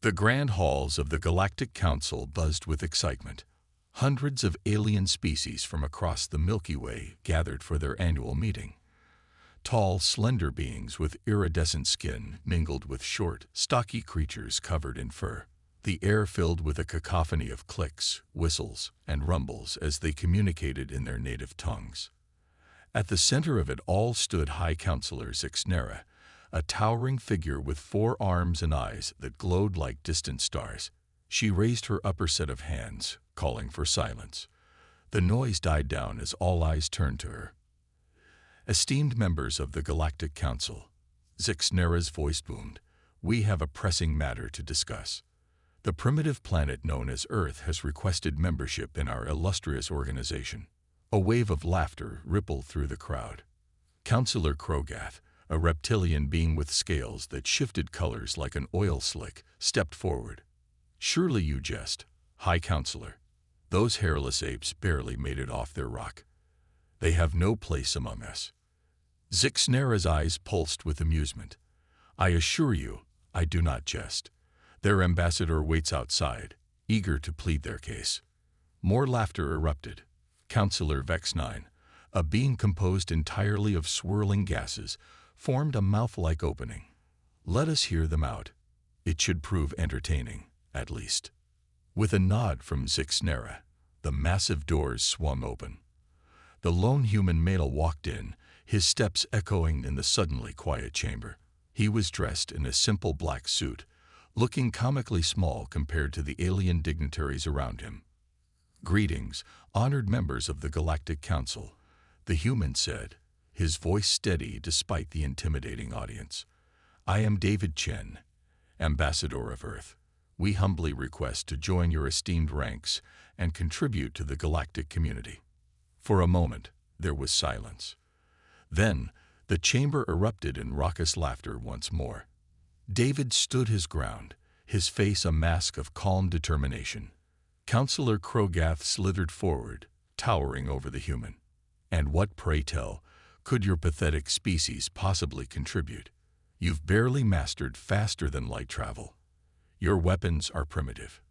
The grand halls of the Galactic Council buzzed with excitement. Hundreds of alien species from across the Milky Way gathered for their annual meeting. Tall, slender beings with iridescent skin mingled with short, stocky creatures covered in fur. The air filled with a cacophony of clicks, whistles, and rumbles as they communicated in their native tongues. At the center of it all stood High Counselor Zixnera, a towering figure with 4 arms and eyes that glowed like distant stars. She raised her upper set of hands, calling for silence. The noise died down as all eyes turned to her. Esteemed members of the Galactic Council, Zixnera's voice boomed, we have a pressing matter to discuss. The primitive planet known as Earth has requested membership in our illustrious organization. A wave of laughter rippled through the crowd. Counselor Krogath, a reptilian being with scales that shifted colors like an oil slick, stepped forward. Surely you jest, High Counselor. Those hairless apes barely made it off their rock. They have no place among us. Zixnera's eyes pulsed with amusement. I assure you, I do not jest. Their ambassador waits outside, eager to plead their case. More laughter erupted. Counselor Vex9, a being composed entirely of swirling gases, formed a mouth-like opening. Let us hear them out. It should prove entertaining, at least. With a nod from Zixnera, the massive doors swung open. The lone human male walked in, his steps echoing in the suddenly quiet chamber. He was dressed in a simple black suit, looking comically small compared to the alien dignitaries around him. Greetings, honored members of the Galactic Council, the human said, his voice steady despite the intimidating audience. I am David Chen, Ambassador of Earth. We humbly request to join your esteemed ranks and contribute to the galactic community. For a moment, there was silence. Then, the chamber erupted in raucous laughter once more. David stood his ground, his face a mask of calm determination. Counselor Krogath slithered forward, towering over the human. And what, pray tell, could your pathetic species possibly contribute? You've barely mastered faster-than-light travel. Your weapons are primitive.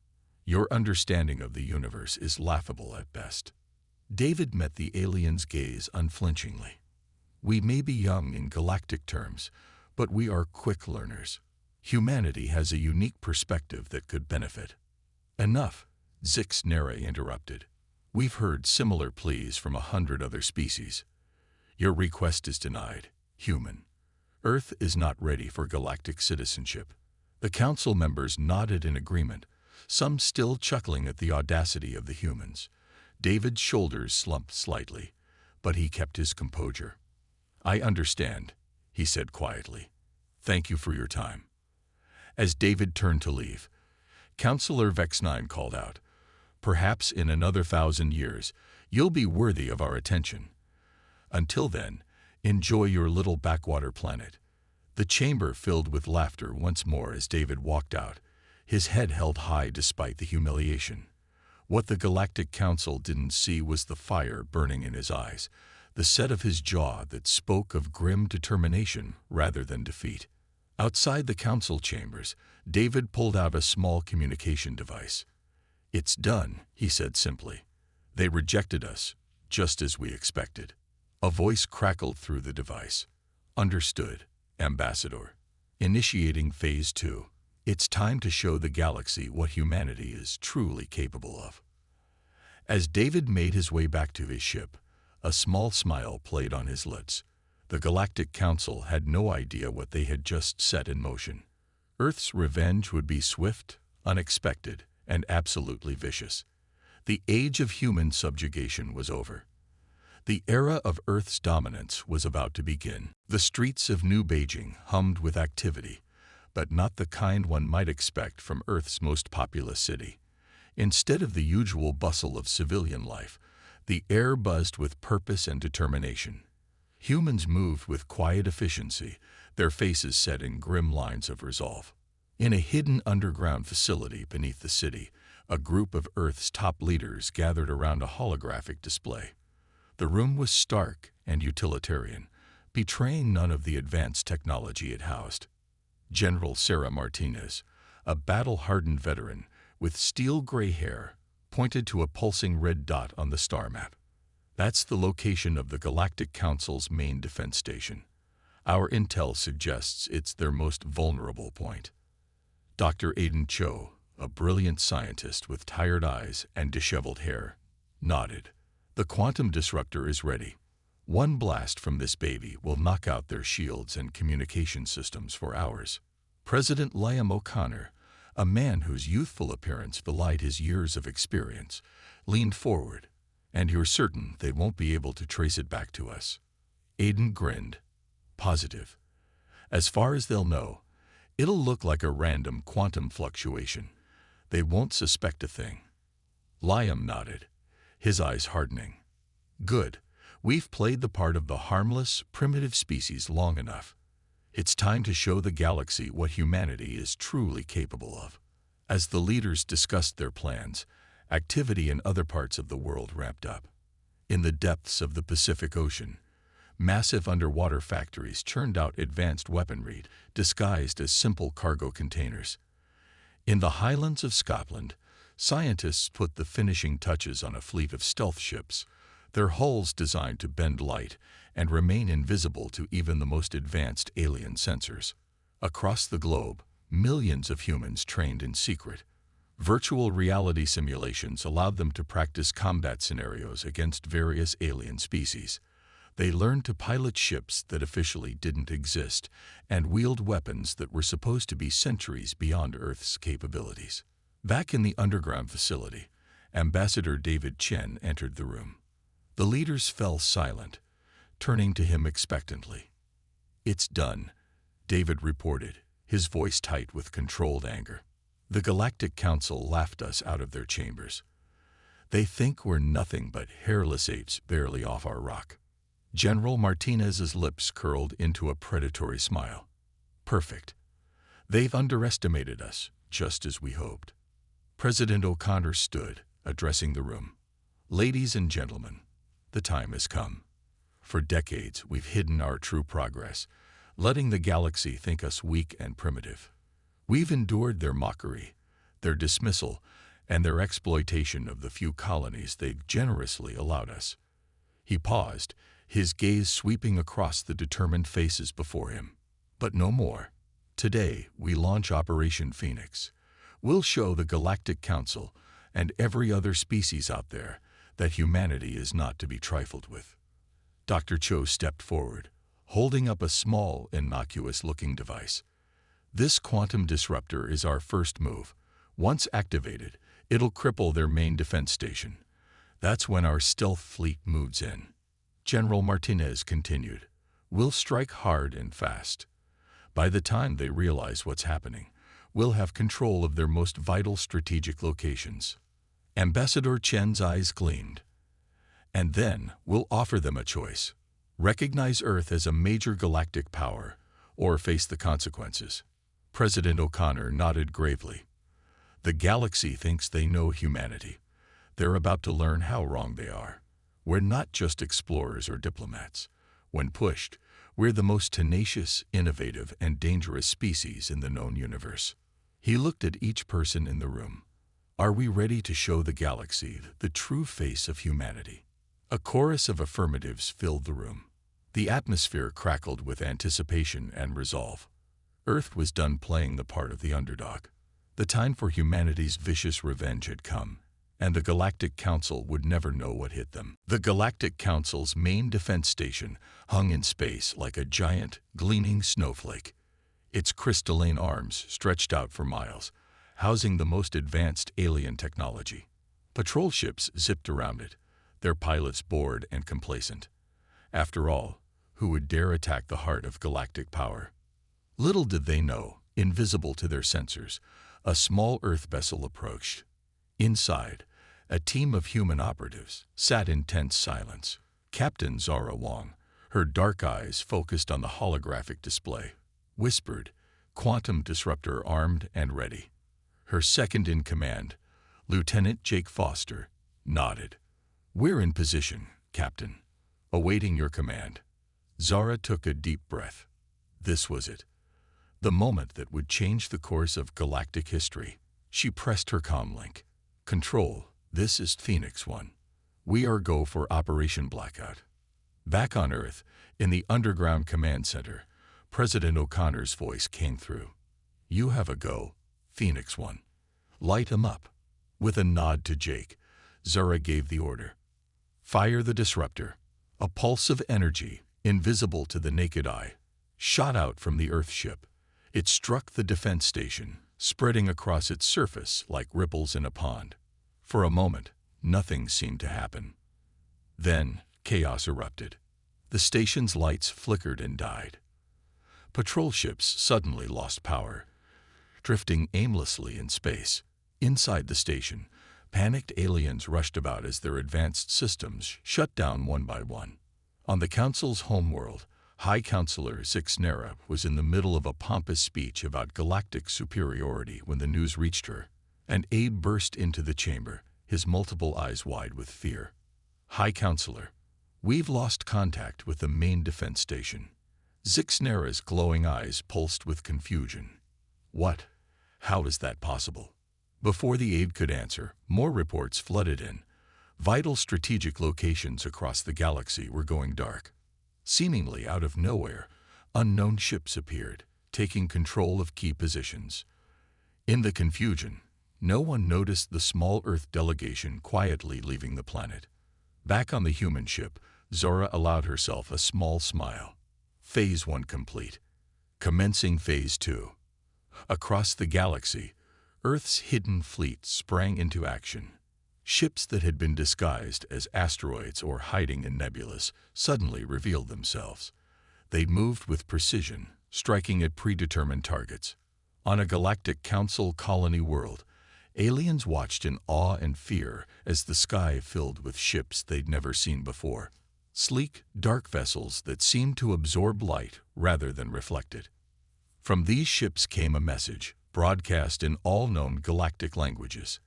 Your understanding of the universe is laughable at best. David met the alien's gaze unflinchingly. We may be young in galactic terms, but we are quick learners. Humanity has a unique perspective that could benefit. Enough, Zixnera interrupted. We've heard similar pleas from 100 other species. Your request is denied, human. Earth is not ready for galactic citizenship. The council members nodded in agreement, some still chuckling at the audacity of the humans. David's shoulders slumped slightly, but he kept his composure. I understand, he said quietly. Thank you for your time. As David turned to leave, Counselor Vex9 called out, perhaps in another 1,000 years, you'll be worthy of our attention. Until then, enjoy your little backwater planet. The chamber filled with laughter once more as David walked out, his head held high despite the humiliation. What the Galactic Council didn't see was the fire burning in his eyes, the set of his jaw that spoke of grim determination rather than defeat. Outside the council chambers, David pulled out a small communication device. It's done, he said simply. They rejected us, just as we expected. A voice crackled through the device. Understood, Ambassador. Initiating Phase 2. It's time to show the galaxy what humanity is truly capable of. As David made his way back to his ship, a small smile played on his lips. The Galactic Council had no idea what they had just set in motion. Earth's revenge would be swift, unexpected, and absolutely vicious. The age of human subjugation was over. The era of Earth's dominance was about to begin. The streets of New Beijing hummed with activity, but not the kind one might expect from Earth's most populous city. Instead of the usual bustle of civilian life, the air buzzed with purpose and determination. Humans moved with quiet efficiency, their faces set in grim lines of resolve. In a hidden underground facility beneath the city, a group of Earth's top leaders gathered around a holographic display. The room was stark and utilitarian, betraying none of the advanced technology it housed. General Sarah Martinez, a battle-hardened veteran with steel-gray hair, pointed to a pulsing red dot on the star map. That's the location of the Galactic Council's main defense station. Our intel suggests it's their most vulnerable point. Dr. Aiden Cho, a brilliant scientist with tired eyes and disheveled hair, nodded. The quantum disruptor is ready. One blast from this baby will knock out their shields and communication systems for hours. President Liam O'Connor, a man whose youthful appearance belied his years of experience, leaned forward. And you're certain they won't be able to trace it back to us? Aiden grinned. Positive. As far as they'll know, it'll look like a random quantum fluctuation. They won't suspect a thing. Liam nodded, his eyes hardening. Good. We've played the part of the harmless, primitive species long enough. It's time to show the galaxy what humanity is truly capable of. As the leaders discussed their plans, activity in other parts of the world ramped up. In the depths of the Pacific Ocean, massive underwater factories churned out advanced weaponry disguised as simple cargo containers. In the highlands of Scotland, scientists put the finishing touches on a fleet of stealth ships, their hulls designed to bend light and remain invisible to even the most advanced alien sensors. Across the globe, millions of humans trained in secret. Virtual reality simulations allowed them to practice combat scenarios against various alien species. They learned to pilot ships that officially didn't exist and wield weapons that were supposed to be centuries beyond Earth's capabilities. Back in the underground facility, Ambassador David Chen entered the room. The leaders fell silent, turning to him expectantly. "It's done," David reported, his voice tight with controlled anger. "The Galactic Council laughed us out of their chambers. They think we're nothing but hairless apes barely off our rock." General Martinez's lips curled into a predatory smile. "Perfect. They've underestimated us, just as we hoped." President O'Connor stood, addressing the room. "Ladies and gentlemen, the time has come. For decades, we've hidden our true progress, letting the galaxy think us weak and primitive. We've endured their mockery, their dismissal, and their exploitation of the few colonies they've generously allowed us." He paused, his gaze sweeping across the determined faces before him. "But no more. Today, we launch Operation Phoenix. We'll show the Galactic Council and every other species out there that humanity is not to be trifled with." Dr. Cho stepped forward, holding up a small, innocuous-looking device. "This quantum disruptor is our first move. Once activated, it'll cripple their main defense station. That's when our stealth fleet moves in." General Martinez continued, "We'll strike hard and fast. By the time they realize what's happening, we'll have control of their most vital strategic locations." Ambassador Chen's eyes gleamed. "And then we'll offer them a choice. Recognize Earth as a major galactic power, or face the consequences." President O'Connor nodded gravely. "The galaxy thinks they know humanity. They're about to learn how wrong they are. We're not just explorers or diplomats. When pushed, we're the most tenacious, innovative, and dangerous species in the known universe." He looked at each person in the room. "Are we ready to show the galaxy the true face of humanity?" A chorus of affirmatives filled the room. The atmosphere crackled with anticipation and resolve. Earth was done playing the part of the underdog. The time for humanity's vicious revenge had come, and the Galactic Council would never know what hit them. The Galactic Council's main defense station hung in space like a giant, gleaming snowflake. Its crystalline arms stretched out for miles, housing the most advanced alien technology. Patrol ships zipped around it, their pilots bored and complacent. After all, who would dare attack the heart of galactic power? Little did they know, invisible to their sensors, a small Earth vessel approached. Inside, a team of human operatives sat in tense silence. Captain Zara Wong, her dark eyes focused on the holographic display, whispered, "Quantum disruptor armed and ready." Her second-in-command, Lieutenant Jake Foster, nodded. "We're in position, Captain, awaiting your command." Zara took a deep breath. This was it. The moment that would change the course of galactic history. She pressed her comm link. Control, this is Phoenix 1. We are go for Operation Blackout. Back on Earth, in the underground command center, President O'Connor's voice came through. You have a go, Phoenix 1. Light 'em up. With a nod to Jake, Zara gave the order. Fire the disruptor. A pulse of energy, invisible to the naked eye, shot out from the Earth ship. It struck the defense station, spreading across its surface like ripples in a pond. For a moment, nothing seemed to happen. Then, chaos erupted. The station's lights flickered and died. Patrol ships suddenly lost power, drifting aimlessly in space. Inside the station, panicked aliens rushed about as their advanced systems shut down one by one. On the Council's homeworld, High Counselor Zixnera was in the middle of a pompous speech about galactic superiority when the news reached her, and Abe burst into the chamber, his multiple eyes wide with fear. High Counselor, we've lost contact with the main defense station. Zixnera's glowing eyes pulsed with confusion. What? How is that possible? Before the aide could answer, more reports flooded in. Vital strategic locations across the galaxy were going dark. Seemingly out of nowhere, unknown ships appeared, taking control of key positions. In the confusion, no one noticed the small Earth delegation quietly leaving the planet. Back on the human ship, Zora allowed herself a small smile. Phase 1 complete. Commencing Phase 2. Across the galaxy, Earth's hidden fleet sprang into action. Ships that had been disguised as asteroids or hiding in nebulas suddenly revealed themselves. They moved with precision, striking at predetermined targets. On a Galactic Council colony world, aliens watched in awe and fear as the sky filled with ships they'd never seen before. Sleek, dark vessels that seemed to absorb light rather than reflect it. From these ships came a message, broadcast in all known galactic languages.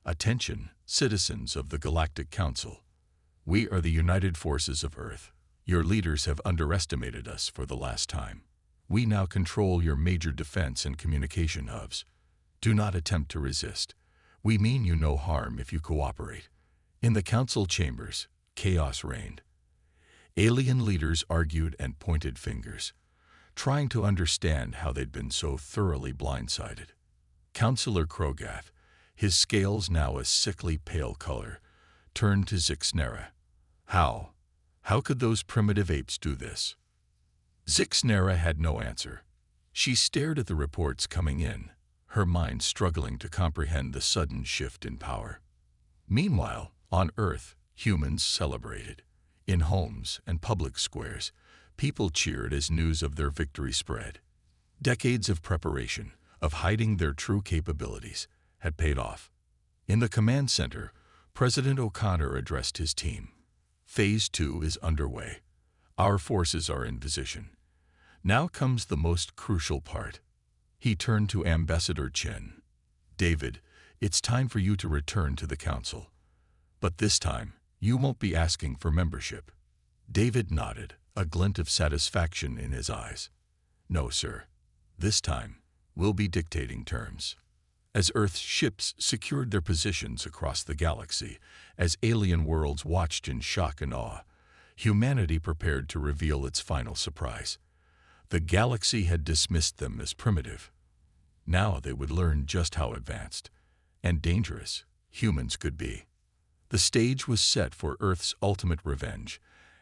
Attention, citizens of the Galactic Council. We are the United Forces of Earth. Your leaders have underestimated us for the last time. We now control your major defense and communication hubs. Do not attempt to resist. We mean you no harm if you cooperate. In the council chambers, chaos reigned. Alien leaders argued and pointed fingers, trying to understand how they'd been so thoroughly blindsided. Counselor Krogath, his scales now a sickly pale color, turned to Zixnera. How? How could those primitive apes do this? Zixnera had no answer. She stared at the reports coming in, her mind struggling to comprehend the sudden shift in power. Meanwhile, on Earth, humans celebrated. In homes and public squares, people cheered as news of their victory spread. Decades of preparation, of hiding their true capabilities, had paid off. In the command center, President O'Connor addressed his team. Phase 2 is underway. Our forces are in position. Now comes the most crucial part. He turned to Ambassador Chen. David, it's time for you to return to the Council. But this time, you won't be asking for membership. David nodded, a glint of satisfaction in his eyes. No, sir. This time, we'll be dictating terms. As Earth's ships secured their positions across the galaxy, as alien worlds watched in shock and awe, humanity prepared to reveal its final surprise. The galaxy had dismissed them as primitive. Now they would learn just how advanced and dangerous humans could be. The stage was set for Earth's ultimate revenge,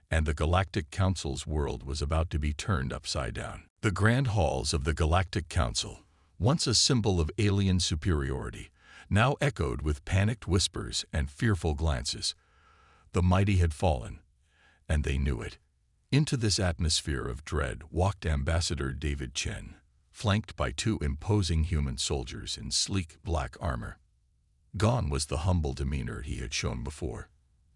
and the Galactic Council's world was about to be turned upside down. The grand halls of the Galactic Council, once a symbol of alien superiority, now echoed with panicked whispers and fearful glances. The mighty had fallen, and they knew it. Into this atmosphere of dread walked Ambassador David Chen, flanked by 2 imposing human soldiers in sleek black armor. Gone was the humble demeanor he had shown before.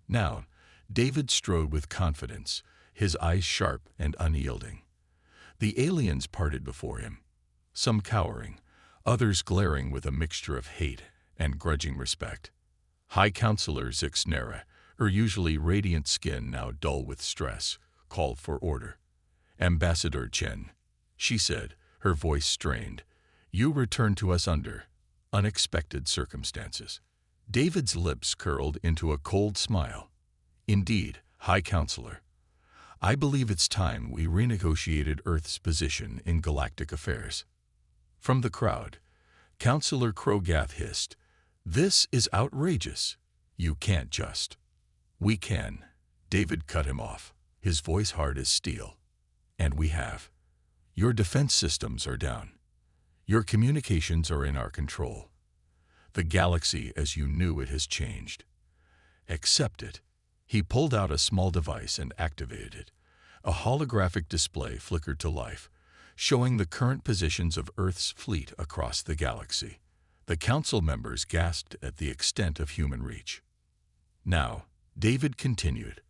Now, David strode with confidence, his eyes sharp and unyielding. The aliens parted before him, some cowering, others glaring with a mixture of hate and grudging respect. High Counselor Zixnera, her usually radiant skin now dull with stress, called for order. Ambassador Chen, she said, her voice strained. "You returned to us under unexpected circumstances." David's lips curled into a cold smile. "Indeed, High Counselor. I believe it's time we renegotiated Earth's position in galactic affairs." From the crowd, Counselor Krogath hissed, "This is outrageous. You can't just." "We can." David cut him off, his voice hard as steel. "And we have. Your defense systems are down. Your communications are in our control. The galaxy as you knew it has changed. Accept it." He pulled out a small device and activated it. A holographic display flickered to life, showing the current positions of Earth's fleet across the galaxy. The council members gasped at the extent of human reach. "Now," David continued,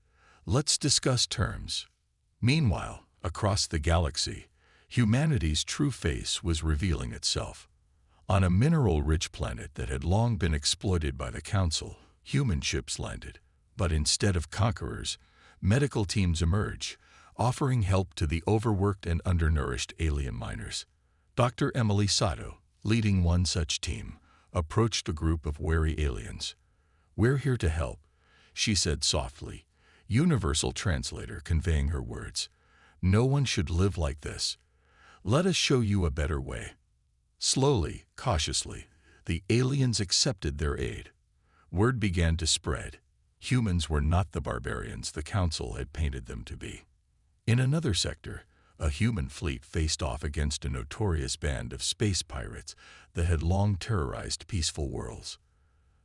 "let's discuss terms." Meanwhile, across the galaxy, humanity's true face was revealing itself. On a mineral-rich planet that had long been exploited by the Council, human ships landed. But instead of conquerors, medical teams emerged, offering help to the overworked and undernourished alien miners. Dr. Emily Sato, leading one such team, approached a group of wary aliens. "We're here to help," she said softly, universal translator conveying her words. "No one should live like this. Let us show you a better way." Slowly, cautiously, the aliens accepted their aid. Word began to spread. Humans were not the barbarians the Council had painted them to be. In another sector, a human fleet faced off against a notorious band of space pirates that had long terrorized peaceful worlds.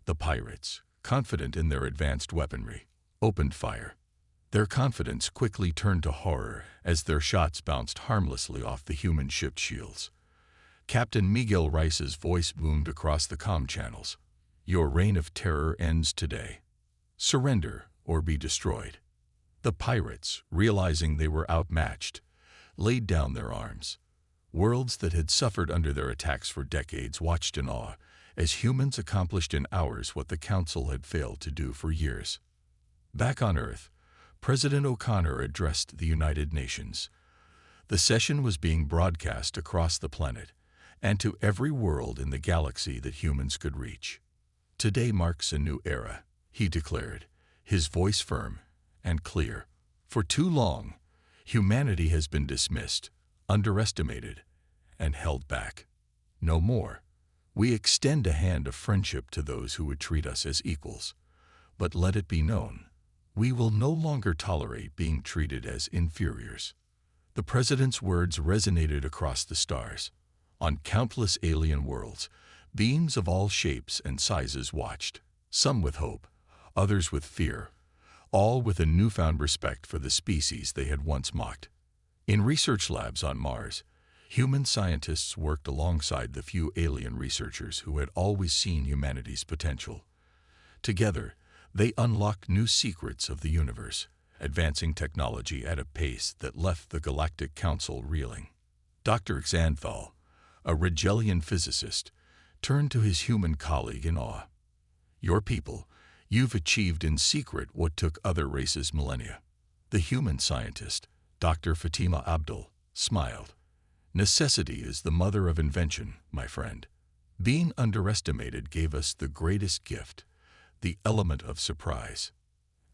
The pirates, confident in their advanced weaponry, opened fire. Their confidence quickly turned to horror as their shots bounced harmlessly off the human ship's shields. Captain Miguel Rice's voice boomed across the comm channels. "Your reign of terror ends today. Surrender or be destroyed." The pirates, realizing they were outmatched, laid down their arms. Worlds that had suffered under their attacks for decades watched in awe as humans accomplished in hours what the Council had failed to do for years. Back on Earth, President O'Connor addressed the United Nations. The session was being broadcast across the planet and to every world in the galaxy that humans could reach. "Today marks a new era," he declared, his voice firm and clear. "For too long, humanity has been dismissed, underestimated, and held back. No more. We extend a hand of friendship to those who would treat us as equals. But let it be known, we will no longer tolerate being treated as inferiors." The president's words resonated across the stars. On countless alien worlds, beings of all shapes and sizes watched, some with hope, others with fear, all with a newfound respect for the species they had once mocked. In research labs on Mars, human scientists worked alongside the few alien researchers who had always seen humanity's potential. Together, they unlocked new secrets of the universe, advancing technology at a pace that left the Galactic Council reeling. Dr. Xanthal, a Regellian physicist, turned to his human colleague in awe. "Your people, you've achieved in secret what took other races millennia." The human scientist, Dr. Fatima Abdul, smiled. "Necessity is the mother of invention, my friend. Being underestimated gave us the greatest gift, the element of surprise."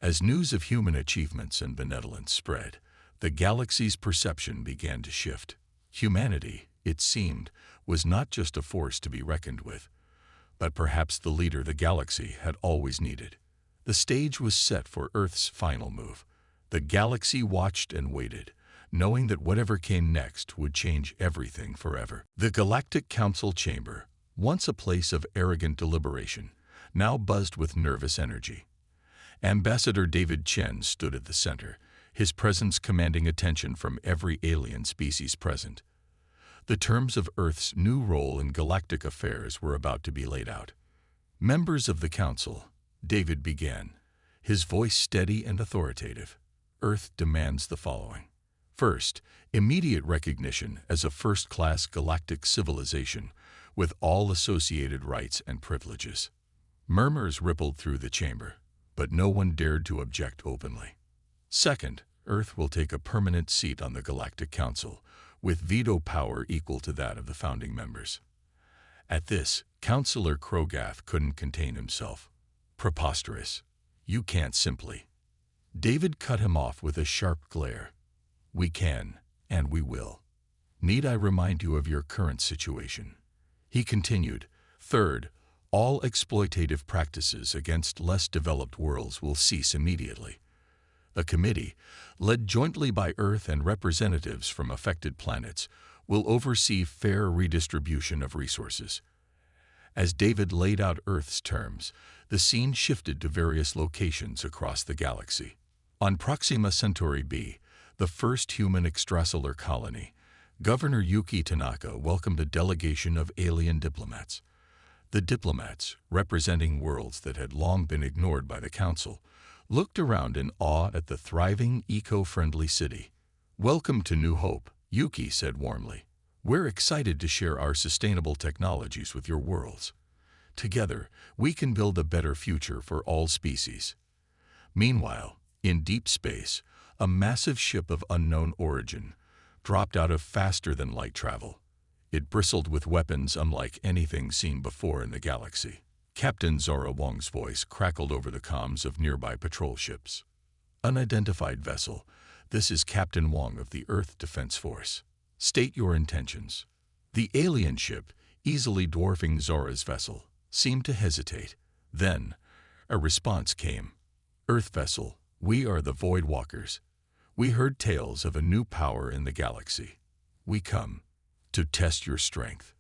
As news of human achievements and benevolence spread, the galaxy's perception began to shift. Humanity, it seemed, was not just a force to be reckoned with, but perhaps the leader the galaxy had always needed. The stage was set for Earth's final move. The galaxy watched and waited, knowing that whatever came next would change everything forever. The Galactic Council chamber, once a place of arrogant deliberation, now buzzed with nervous energy. Ambassador David Chen stood at the center, his presence commanding attention from every alien species present. The terms of Earth's new role in galactic affairs were about to be laid out. "Members of the Council," David began, his voice steady and authoritative, "Earth demands the following. First, immediate recognition as a first-class galactic civilization with all associated rights and privileges." Murmurs rippled through the chamber, but no one dared to object openly. "Second, Earth will take a permanent seat on the Galactic Council, with veto power equal to that of the founding members. At this, Councillor Krogath couldn't contain himself. Preposterous. You can't simply. David cut him off with a sharp glare. We can, and we will. Need I remind you of your current situation? He continued, third, all exploitative practices against less developed worlds will cease immediately. A committee, led jointly by Earth and representatives from affected planets, will oversee fair redistribution of resources. As David laid out Earth's terms, the scene shifted to various locations across the galaxy. On Proxima Centauri B, the first human extrasolar colony, Governor Yuki Tanaka welcomed a delegation of alien diplomats. The diplomats, representing worlds that had long been ignored by the Council, looked around in awe at the thriving, eco-friendly city. "Welcome to New Hope," Yuki said warmly. "We're excited to share our sustainable technologies with your worlds. Together, we can build a better future for all species." Meanwhile, in deep space, a massive ship of unknown origin dropped out of faster-than-light travel. It bristled with weapons unlike anything seen before in the galaxy. Captain Zora Wong's voice crackled over the comms of nearby patrol ships. "Unidentified vessel, this is Captain Wong of the Earth Defense Force. State your intentions." The alien ship, easily dwarfing Zora's vessel, seemed to hesitate. Then, a response came. "Earth vessel, we are the Void Walkers. We heard tales of a new power in the galaxy. We come to test your strength."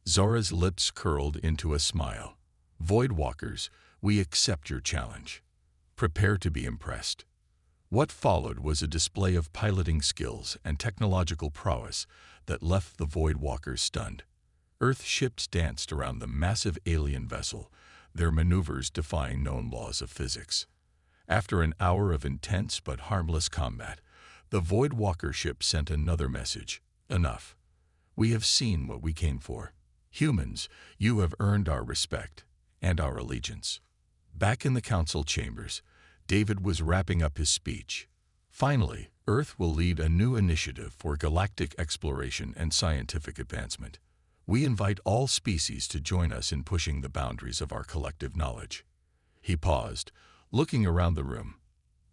Zora's lips curled into a smile. "Void Walkers, we accept your challenge. Prepare to be impressed." What followed was a display of piloting skills and technological prowess that left the Void Walkers stunned. Earth ships danced around the massive alien vessel, their maneuvers defying known laws of physics. After an hour of intense but harmless combat, the Void Walker ship sent another message. "Enough. We have seen what we came for. Humans, you have earned our respect and our allegiance." Back in the Council chambers, David was wrapping up his speech. "Finally, Earth will lead a new initiative for galactic exploration and scientific advancement. We invite all species to join us in pushing the boundaries of our collective knowledge." He paused, looking around the room.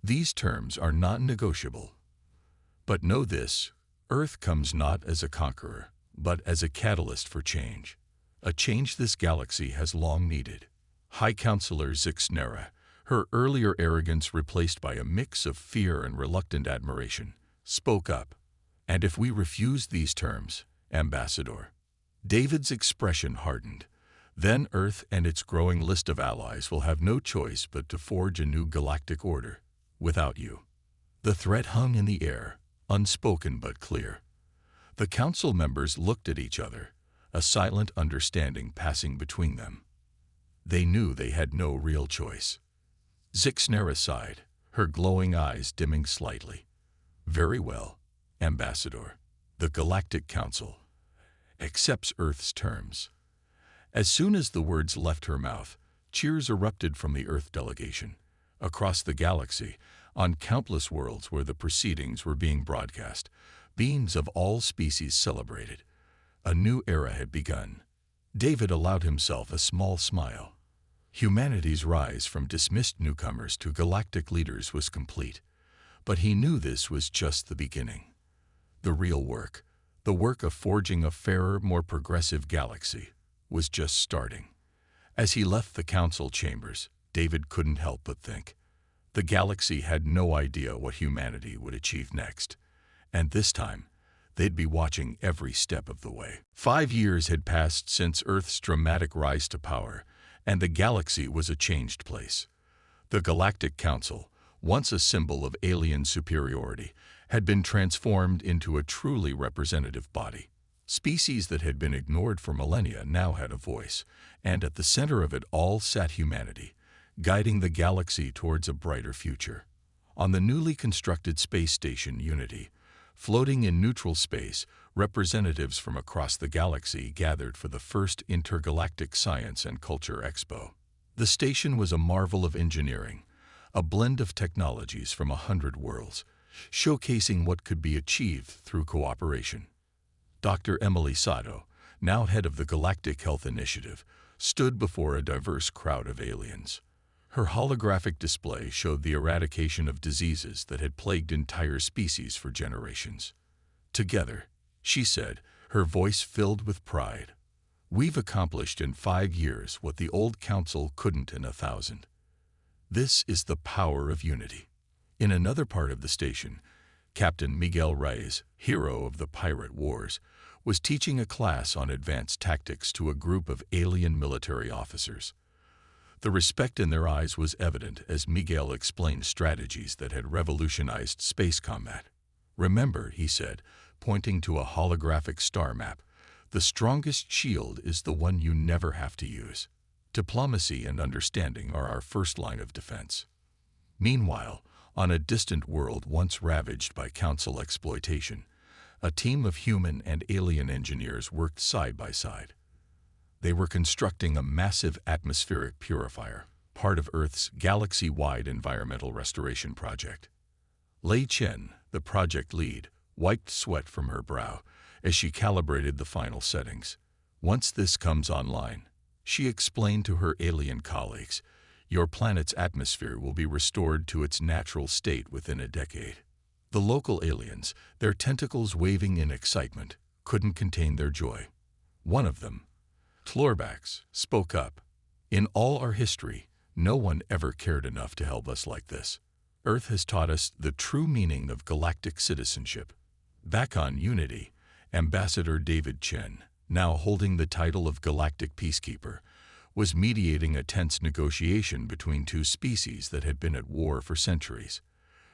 "These terms are not negotiable. But know this, Earth comes not as a conqueror, but as a catalyst for change. A change this galaxy has long needed." High Counselor Zixnera, her earlier arrogance replaced by a mix of fear and reluctant admiration, spoke up. "And if we refuse these terms, Ambassador?" David's expression hardened. "Then Earth and its growing list of allies will have no choice but to forge a new galactic order, without you." The threat hung in the air, unspoken but clear. The Council members looked at each other, a silent understanding passing between them. They knew they had no real choice. Zixnera sighed, her glowing eyes dimming slightly. "Very well, Ambassador. The Galactic Council accepts Earth's terms." As soon as the words left her mouth, cheers erupted from the Earth delegation. Across the galaxy, on countless worlds where the proceedings were being broadcast, beings of all species celebrated. A new era had begun. David allowed himself a small smile. Humanity's rise from dismissed newcomers to galactic leaders was complete, but he knew this was just the beginning. The real work, the work of forging a fairer, more progressive galaxy, was just starting. As he left the Council chambers, David couldn't help but think. The galaxy had no idea what humanity would achieve next, and this time, they'd be watching every step of the way. 5 years had passed since Earth's dramatic rise to power, and the galaxy was a changed place. The Galactic Council, once a symbol of alien superiority, had been transformed into a truly representative body. Species that had been ignored for millennia now had a voice, and at the center of it all sat humanity, guiding the galaxy towards a brighter future. On the newly constructed space station Unity, floating in neutral space, representatives from across the galaxy gathered for the first Intergalactic Science and Culture Expo. The station was a marvel of engineering, a blend of technologies from 100 worlds, showcasing what could be achieved through cooperation. Dr. Emily Sato, now head of the Galactic Health Initiative, stood before a diverse crowd of aliens. Her holographic display showed the eradication of diseases that had plagued entire species for generations. Together, she said, her voice filled with pride, "We've accomplished in 5 years what the old council couldn't in 1,000. This is the power of unity." In another part of the station, Captain Miguel Reyes, hero of the pirate wars, was teaching a class on advanced tactics to a group of alien military officers. The respect in their eyes was evident as Miguel explained strategies that had revolutionized space combat. "Remember," he said, pointing to a holographic star map, "the strongest shield is the one you never have to use. Diplomacy and understanding are our first line of defense." Meanwhile, on a distant world once ravaged by council exploitation, a team of human and alien engineers worked side by side. They were constructing a massive atmospheric purifier, part of Earth's galaxy-wide environmental restoration project. Lei Chen, the project lead, wiped sweat from her brow as she calibrated the final settings. "Once this comes online," she explained to her alien colleagues, "your planet's atmosphere will be restored to its natural state within a decade." The local aliens, their tentacles waving in excitement, couldn't contain their joy. One of them, Tlorbax, spoke up. "In all our history, no one ever cared enough to help us like this. Earth has taught us the true meaning of galactic citizenship." Back on Unity, Ambassador David Chen, now holding the title of Galactic Peacekeeper, was mediating a tense negotiation between two species that had been at war for centuries.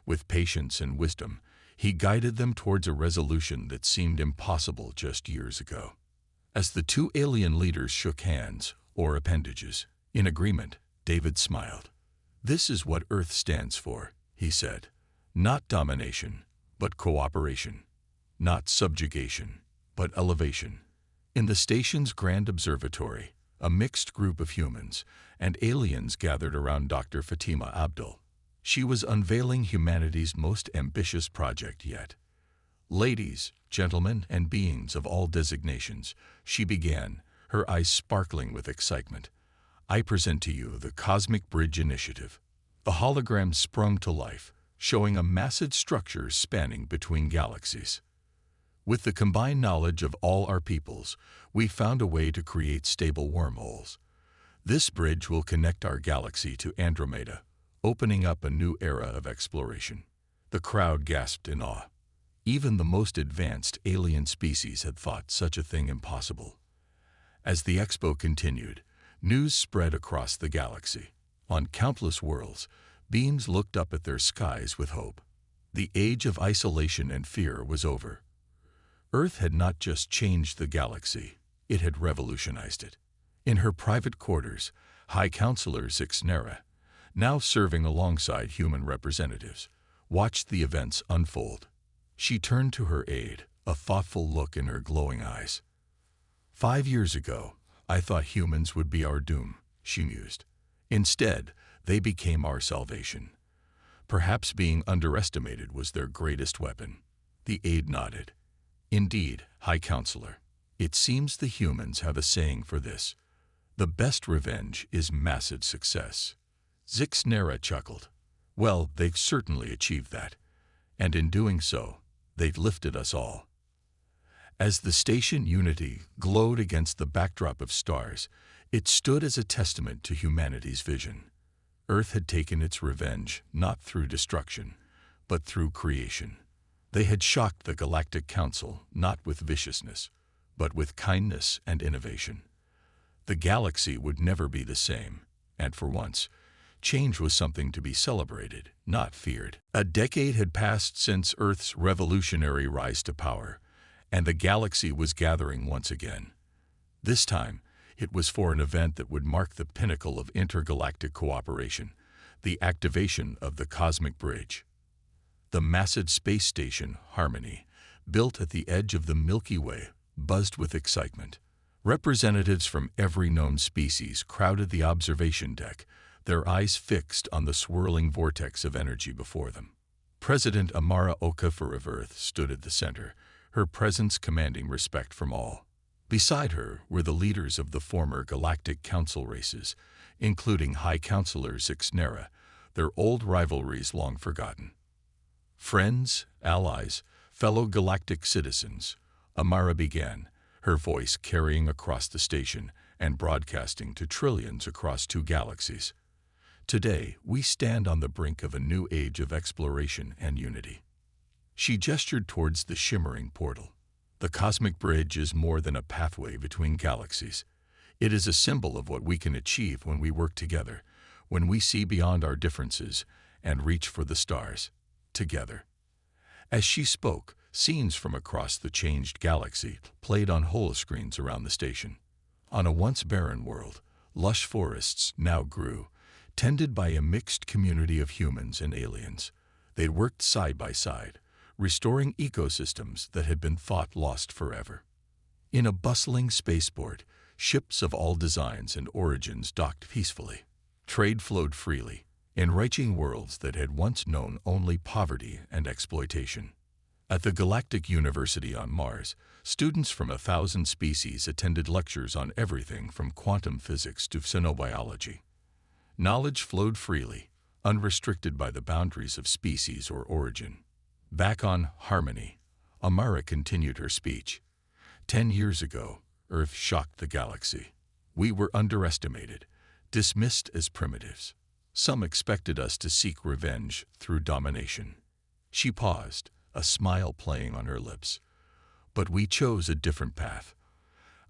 With patience and wisdom, he guided them towards a resolution that seemed impossible just years ago. As the two alien leaders shook hands, or appendages, in agreement, David smiled. "This is what Earth stands for," he said. "Not domination, but cooperation. Not subjugation, but elevation." In the station's grand observatory, a mixed group of humans and aliens gathered around Dr. Fatima Abdul. She was unveiling humanity's most ambitious project yet. "Ladies, gentlemen, and beings of all designations," she began, her eyes sparkling with excitement, "I present to you the Cosmic Bridge Initiative." The hologram sprung to life, showing a massive structure spanning between galaxies. "With the combined knowledge of all our peoples, we found a way to create stable wormholes. This bridge will connect our galaxy to Andromeda, opening up a new era of exploration." The crowd gasped in awe. Even the most advanced alien species had thought such a thing impossible. As the expo continued, news spread across the galaxy. On countless worlds, beings looked up at their skies with hope. The age of isolation and fear was over. Earth had not just changed the galaxy, it had revolutionized it. In her private quarters, High Counselor Zixnera, now serving alongside human representatives, watched the events unfold. She turned to her aide, a thoughtful look in her glowing eyes. "5 years ago, I thought humans would be our doom," she mused. "Instead, they became our salvation. Perhaps being underestimated was their greatest weapon." The aide nodded. "Indeed, High Counselor, it seems the humans have a saying for this. The best revenge is massive success." Zixnera chuckled. "Well, they've certainly achieved that. And in doing so, they've lifted us all." As the station Unity glowed against the backdrop of stars, it stood as a testament to humanity's vision. Earth had taken its revenge not through destruction, but through creation. They had shocked the Galactic Council not with viciousness, but with kindness and innovation. The galaxy would never be the same, and for once, change was something to be celebrated, not feared. A decade had passed since Earth's revolutionary rise to power, and the galaxy was gathering once again. This time, it was for an event that would mark the pinnacle of intergalactic cooperation, the activation of the Cosmic Bridge. The massive space station, Harmony, built at the edge of the Milky Way, buzzed with excitement. Representatives from every known species crowded the observation deck, their eyes fixed on the swirling vortex of energy before them. President Amara Okafor of Earth stood at the center, her presence commanding respect from all. Beside her were the leaders of the former Galactic Council races, including High Counselor Zixnera, their old rivalries long forgotten. Friends, allies, fellow galactic citizens, Amara began, her voice carrying across the station and broadcasting to trillions across 2 galaxies. Today, we stand on the brink of a new age of exploration and unity. She gestured towards the shimmering portal. The cosmic bridge is more than a pathway between galaxies. It is a symbol of what we can achieve when we work together, when we see beyond our differences and reach for the stars, together. As she spoke, scenes from across the changed galaxy played on holoscreens around the station. On a once barren world, lush forests now grew, tended by a mixed community of humans and aliens. They worked side by side, restoring ecosystems that had been thought lost forever. In a bustling spaceport, ships of all designs and origins docked peacefully. Trade flowed freely, enriching worlds that had once known only poverty and exploitation. At the Galactic University on Mars, students from 1,000 species attended lectures on everything from quantum physics to xenobiology. Knowledge flowed freely, unrestricted by the boundaries of species or origin. Back on Harmony, Amara continued her speech. 10 years ago, Earth shocked the galaxy. We were underestimated, dismissed as primitives. Some expected us to seek revenge through domination. She paused, a smile playing on her lips. But we chose a different path.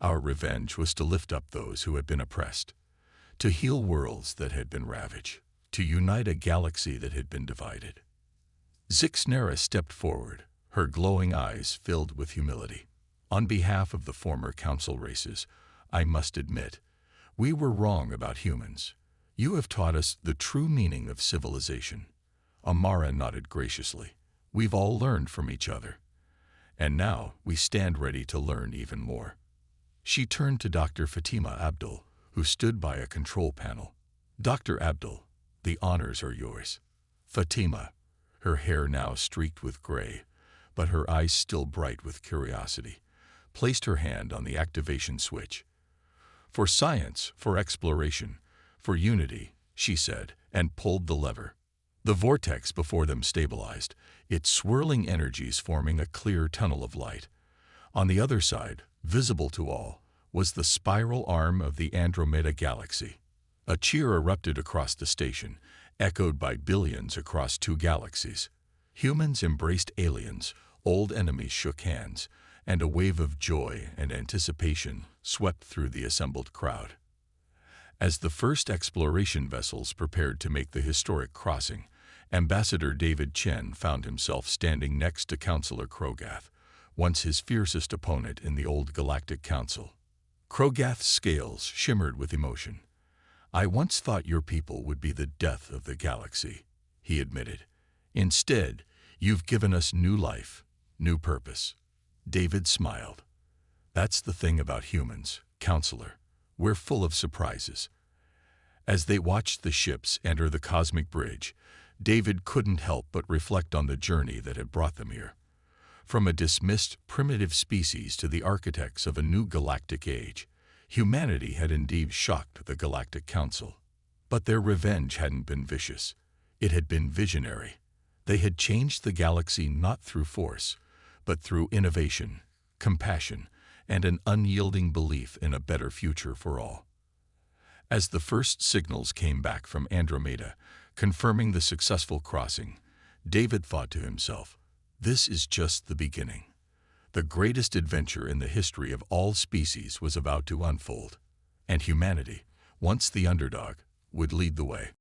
Our revenge was to lift up those who had been oppressed, to heal worlds that had been ravaged, to unite a galaxy that had been divided. Zixnera stepped forward, her glowing eyes filled with humility. On behalf of the former council races, I must admit, we were wrong about humans. You have taught us the true meaning of civilization. Amara nodded graciously. We've all learned from each other. And now we stand ready to learn even more. She turned to Dr. Fatima Abdul, who stood by a control panel. Dr. Abdul, the honors are yours. Fatima, her hair now streaked with gray, but her eyes still bright with curiosity, placed her hand on the activation switch. For science, for exploration, for unity, she said, and pulled the lever. The vortex before them stabilized, its swirling energies forming a clear tunnel of light. On the other side, visible to all, was the spiral arm of the Andromeda Galaxy. A cheer erupted across the station, echoed by billions across 2 galaxies. Humans embraced aliens, old enemies shook hands, and a wave of joy and anticipation swept through the assembled crowd. As the first exploration vessels prepared to make the historic crossing, Ambassador David Chen found himself standing next to Counselor Krogath, once his fiercest opponent in the old Galactic Council. Krogath's scales shimmered with emotion. I once thought your people would be the death of the galaxy, he admitted. Instead, you've given us new life, new purpose. David smiled. That's the thing about humans, Counselor. We're full of surprises. As they watched the ships enter the cosmic bridge, David couldn't help but reflect on the journey that had brought them here. From a dismissed primitive species to the architects of a new galactic age, humanity had indeed shocked the Galactic Council. But their revenge hadn't been vicious. It had been visionary. They had changed the galaxy not through force, but through innovation, compassion, and an unyielding belief in a better future for all. As the first signals came back from Andromeda, confirming the successful crossing, David thought to himself, this is just the beginning. The greatest adventure in the history of all species was about to unfold, and humanity, once the underdog, would lead the way.